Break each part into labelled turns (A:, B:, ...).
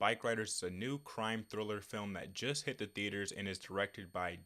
A: Bikeriders is a new crime thriller film that just hit the theaters and is directed by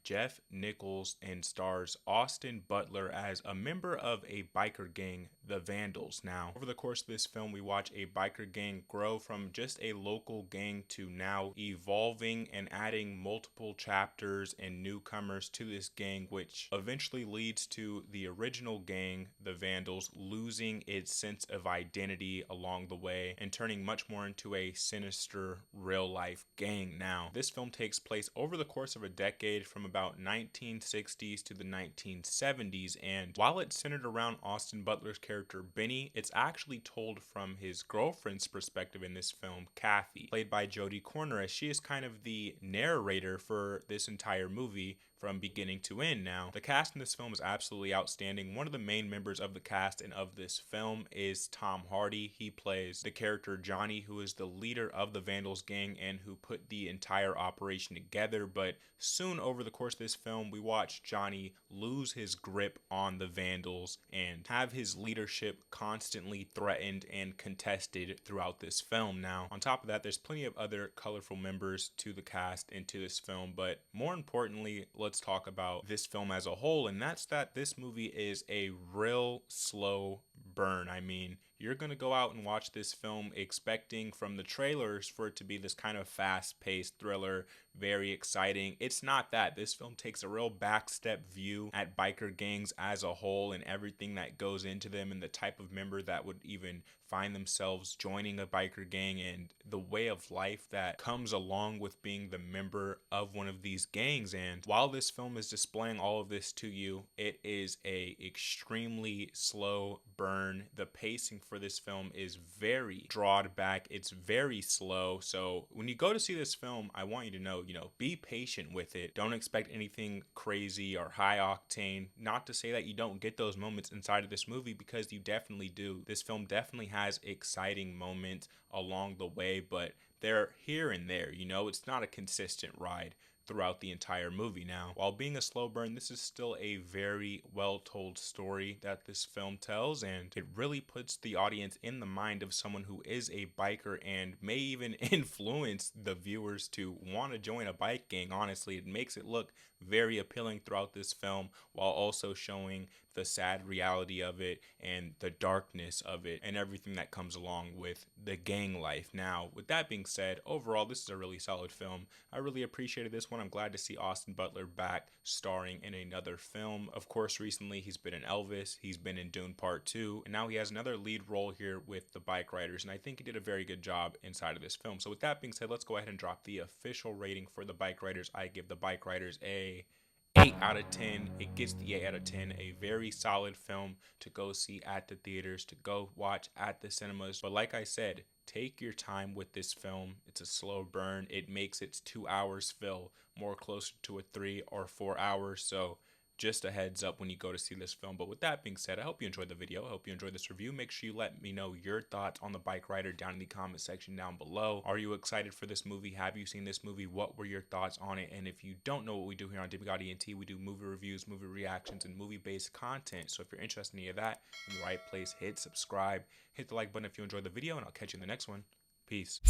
A: Nichols and stars Austin Butler as a member of a biker gang, the Vandals. Now, over the course of this film, we watch a biker gang grow from just a local gang to now evolving and adding multiple chapters and newcomers to this gang, which eventually leads to the original gang, the Vandals, losing its sense of identity along the way and turning much more into a sinister real life gang. Now, this film takes place over the course of a decade from about 1960s to the 1970s, and while it's centered around Austin Butler's character Benny, it's actually told from his girlfriend's perspective in this film, Kathy, played by Jodie, as she is kind of the narrator for this entire movie from beginning to end. Now, the cast in this film is absolutely outstanding. One of the main members of the cast and of this film is Tom Hardy. He plays the character Johnny, who is the leader of the Vandals gang and who put the entire operation together. But soon over the course of this film, we watch Johnny lose his grip on the Vandals and have his leadership constantly threatened and contested throughout this film. Now, on top of that, there's plenty of other colorful members to the cast and to this film, but more importantly, let's talk about this film as a whole, and that's that this movie is a real slow burn. I mean, you're going to go out and watch this film expecting from the trailers for it to be this kind of fast-paced thriller, very exciting. It's not that. This film takes a real backstep view at biker gangs as a whole and everything that goes into them and the type of member that would even find themselves joining a biker gang and the way of life that comes along with being the member of one of these gangs. And while this film is displaying all of this to you, it is a extremely slow burn. The pacing for this film is very drawn back. It's very slow. So when you go to see this film, I want you to know, be patient with it. Don't expect anything crazy or high octane. Not to say that you don't get those moments inside of this movie, because you definitely do. This film definitely has exciting moments along the way, but they're here and there. It's not a consistent ride throughout the entire movie. Now, while being a slow burn, this is still a very well told story that this film tells, and it really puts the audience in the mind of someone who is a biker and may even influence the viewers to want to join a bike gang. Honestly, it makes it look very appealing throughout this film, while also showing the sad reality of it and the darkness of it and everything that comes along with the gang life. Now, with that being said, overall, this is a really solid film. I really appreciated this one. I'm glad to see Austin Butler back starring in another film. Of course, recently he's been in Elvis, he's been in Dune Part 2, and now he has another lead role here with the Bikeriders, and I think he did a very good job inside of this film. So with that being said, let's go ahead and drop the official rating for the Bikeriders. I give the Bikeriders a 8 out of 10. It gets the 8 out of 10. A very solid film to go see at the theaters, to go watch at the cinemas. But like I said, take your time with this film. It's a slow burn. It makes its 2 hours feel more closer to a 3 or 4 hours. So just a heads up when you go to see this film. But with that being said, I hope you enjoyed the video. I hope you enjoyed this review. Make sure you let me know your thoughts on the Bikerider down in the comment section down below. Are you excited for this movie? Have you seen this movie? What were your thoughts on it? And if you don't know what we do here on Demigod ENT, we do movie reviews, movie reactions, and movie-based content. So if you're interested in any of that, in the right place, hit subscribe, hit the like button if you enjoyed the video, and I'll catch you in the next one. Peace.